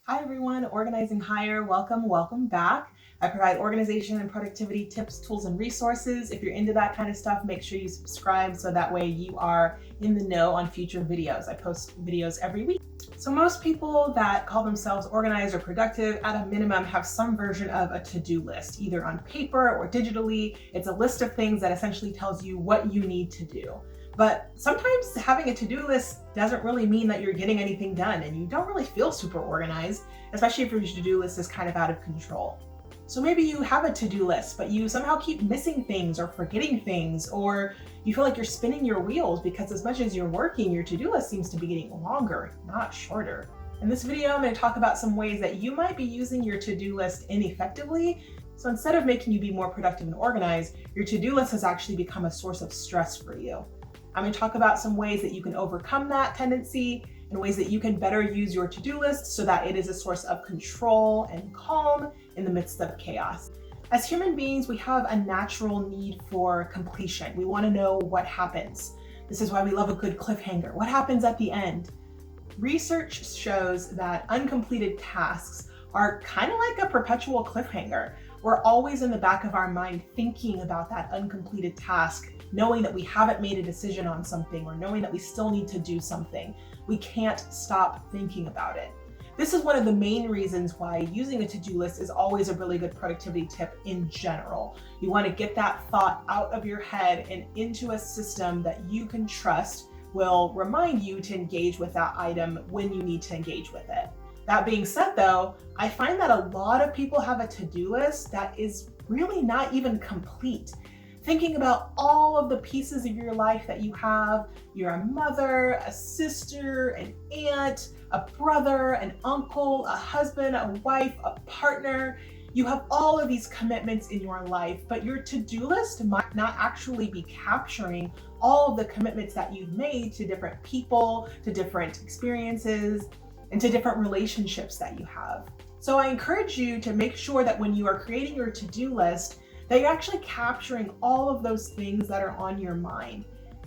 Hi everyone, Organizing Higher. Welcome back. I provide organization and productivity tips, tools, and resources. If you're into that kind of stuff, make sure you subscribe so that way you are in the know on future videos. I post videos every week. So most people that call themselves organized or productive at a minimum have some version of a to-do list, either on paper or digitally. It's a list of things that essentially tells you what you need to do. But sometimes having a to-do list doesn't really mean that you're getting anything done and you don't really feel super organized, especially if your to-do list is kind of out of control. So maybe you have a to-do list, but you somehow keep missing things or forgetting things, or you feel like you're spinning your wheels because as much as you're working, your to-do list seems to be getting longer, not shorter. In this video, I'm going to talk about some ways that you might be using your to-do list ineffectively. So instead of making you be more productive and organized, your to-do list has actually become a source of stress for you. I'm going to talk about some ways that you can overcome that tendency and ways that you can better use your to-do list so that it is a source of control and calm in the midst of chaos. As human beings, we have a natural need for completion. We want to know what happens. This is why we love a good cliffhanger. What happens at the end? Research shows that uncompleted tasks are kind of like a perpetual cliffhanger. We're always in the back of our mind thinking about that uncompleted task, knowing that we haven't made a decision on something or knowing that we still need to do something. We can't stop thinking about it. This is one of the main reasons why using a to-do list is always a really good productivity tip in general. You want to get that thought out of your head and into a system that you can trust will remind you to engage with that item when you need to engage with it. That being said though, I find that a lot of people have a to-do list that is really not even complete. Thinking about all of the pieces of your life that you have, you're a mother, a sister, an aunt, a brother, an uncle, a husband, a wife, a partner. You have all of these commitments in your life, but your to-do list might not actually be capturing all of the commitments that you've made to different people, to different experiences, and to different relationships that you have. So I encourage you to make sure that when you are creating your to-do list, that you're actually capturing all of those things that are on your mind.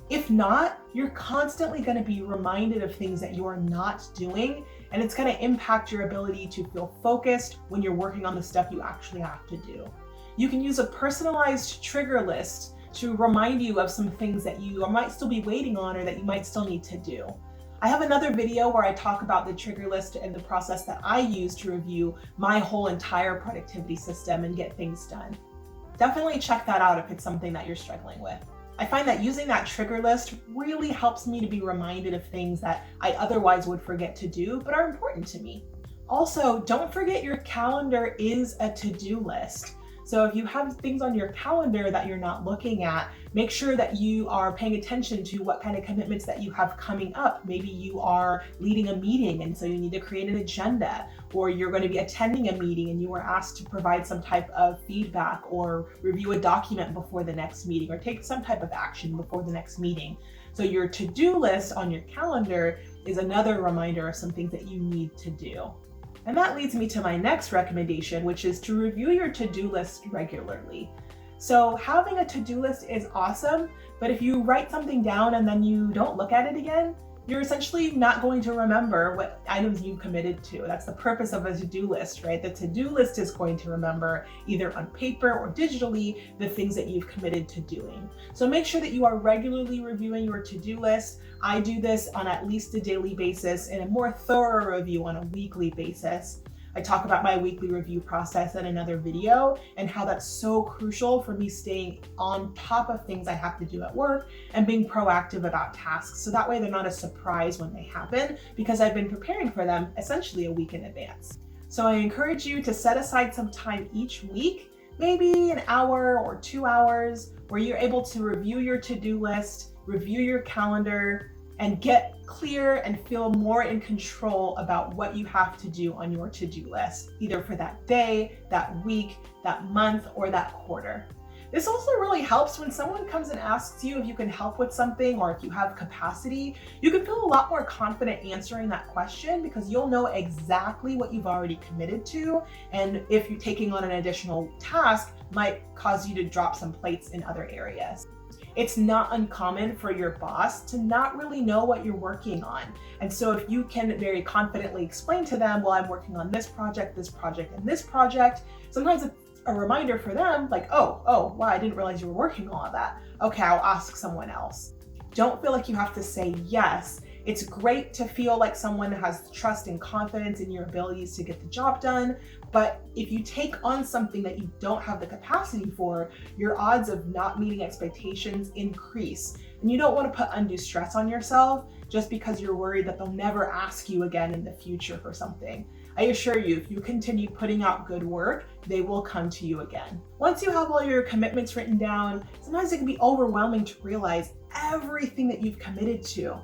If not, you're constantly going to be reminded of things that you are not doing, and it's going to impact your ability to feel focused when you're working on the stuff you actually have to do. You can use a personalized trigger list to remind you of some things that you might still be waiting on or that you might still need to do. I have another video where I talk about the trigger list and the process that I use to review my whole entire productivity system and get things done. Definitely check that out if it's something that you're struggling with. I find that using that trigger list really helps me to be reminded of things that I otherwise would forget to do, but are important to me. Also, don't forget your calendar is a to-do list. So if you have things on your calendar that you're not looking at, make sure that you are paying attention to what kind of commitments that you have coming up. Maybe you are leading a meeting and so you need to create an agenda, or you're going to be attending a meeting and you were asked to provide some type of feedback or review a document before the next meeting or take some type of action before the next meeting. So your to-do list on your calendar is another reminder of some things that you need to do. And that leads me to my next recommendation, which is to review your to-do list regularly. So having a to-do list is awesome, but if you write something down and then you don't look at it again, you're essentially not going to remember what items you committed to. That's the purpose of a to-do list, right? The to-do list is going to remember either on paper or digitally the things that you've committed to doing. So make sure that you are regularly reviewing your to-do list. I do this on at least a daily basis and a more thorough review on a weekly basis. I talk about my weekly review process in another video and how that's so crucial for me staying on top of things I have to do at work and being proactive about tasks. So that way they're not a surprise when they happen because I've been preparing for them essentially a week in advance. So I encourage you to set aside some time each week, maybe an hour or 2 hours, where you're able to review your to-do list, review your calendar, and get clear and feel more in control about what you have to do on your to-do list, either for that day, that week, that month, or that quarter. This also really helps when someone comes and asks you if you can help with something or if you have capacity. You can feel a lot more confident answering that question because you'll know exactly what you've already committed to, and if you're taking on an additional task, might cause you to drop some plates in other areas. It's not uncommon for your boss to not really know what you're working on. And so if you can very confidently explain to them, well, I'm working on this project, and this project, sometimes it's a reminder for them, like, oh, wow, I didn't realize you were working on all of that. Okay, I'll ask someone else. Don't feel like you have to say yes. It's great to feel like someone has trust and confidence in your abilities to get the job done, but if you take on something that you don't have the capacity for, your odds of not meeting expectations increase. And you don't want to put undue stress on yourself just because you're worried that they'll never ask you again in the future for something. I assure you, if you continue putting out good work, they will come to you again. Once you have all your commitments written down, sometimes it can be overwhelming to realize everything that you've committed to.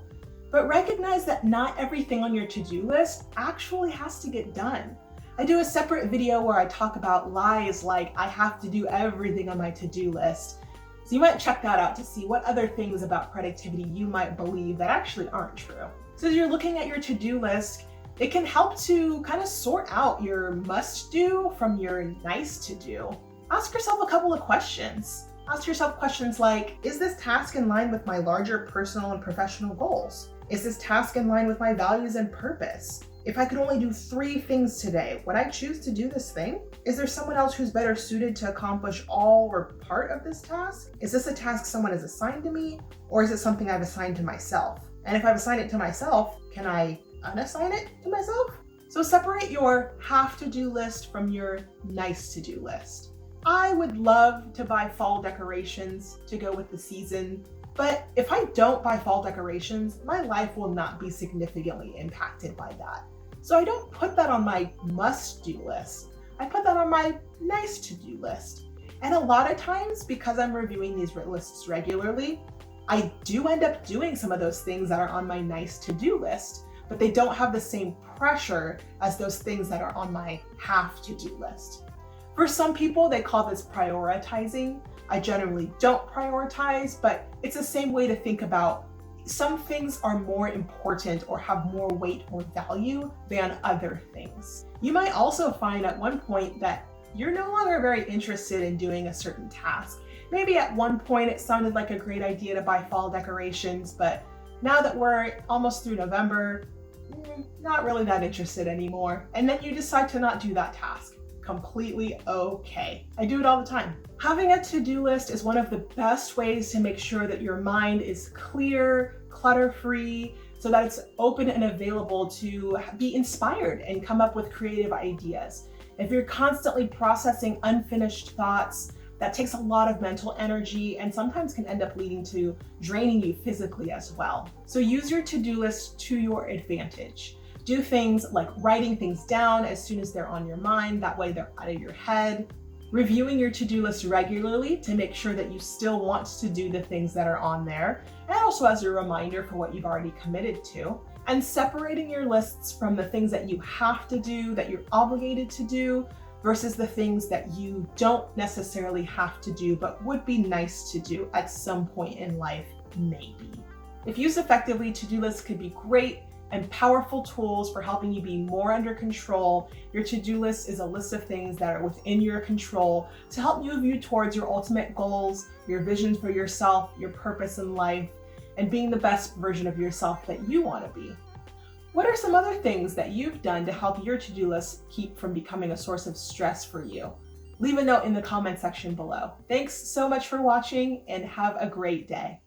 But recognize that not everything on your to-do list actually has to get done. I do a separate video where I talk about lies like I have to do everything on my to-do list. So you might check that out to see what other things about productivity you might believe that actually aren't true. So as you're looking at your to-do list, it can help to kind of sort out your must-do from your nice-to-do. Ask yourself a couple of questions. Ask yourself questions like, is this task in line with my larger personal and professional goals? Is this task in line with my values and purpose? If I could only do 3 things today, would I choose to do this thing? Is there someone else who's better suited to accomplish all or part of this task? Is this a task someone has assigned to me, or is it something I've assigned to myself? And if I've assigned it to myself, can I unassign it to myself? So separate your have-to-do list from your nice-to-do list. I would love to buy fall decorations to go with the season, but if I don't buy fall decorations, my life will not be significantly impacted by that. So I don't put that on my must-do list. I put that on my nice-to-do list. And a lot of times, because I'm reviewing these lists regularly, I do end up doing some of those things that are on my nice-to-do list, but they don't have the same pressure as those things that are on my have-to-do list. For some people, they call this prioritizing. I generally don't prioritize, but it's the same way to think about some things are more important or have more weight or value than other things. You might also find at one point that you're no longer very interested in doing a certain task. Maybe at one point it sounded like a great idea to buy fall decorations, but now that we're almost through November, not really that interested anymore. And then you decide to not do that task. Completely okay. I do it all the time. Having a to-do list is one of the best ways to make sure that your mind is clear, clutter-free, so that it's open and available to be inspired and come up with creative ideas. If you're constantly processing unfinished thoughts, that takes a lot of mental energy and sometimes can end up leading to draining you physically as well. So use your to-do list to your advantage. Do things like writing things down as soon as they're on your mind, that way they're out of your head. Reviewing your to-do list regularly to make sure that you still want to do the things that are on there, and also as a reminder for what you've already committed to. And separating your lists from the things that you have to do, that you're obligated to do, versus the things that you don't necessarily have to do, but would be nice to do at some point in life, maybe. If used effectively, to-do lists could be great and powerful tools for helping you be more under control. Your to-do list is a list of things that are within your control to help move you towards your ultimate goals, your vision for yourself, your purpose in life, and being the best version of yourself that you want to be. What are some other things that you've done to help your to-do list keep from becoming a source of stress for you? Leave a note in the comment section below. Thanks so much for watching and have a great day.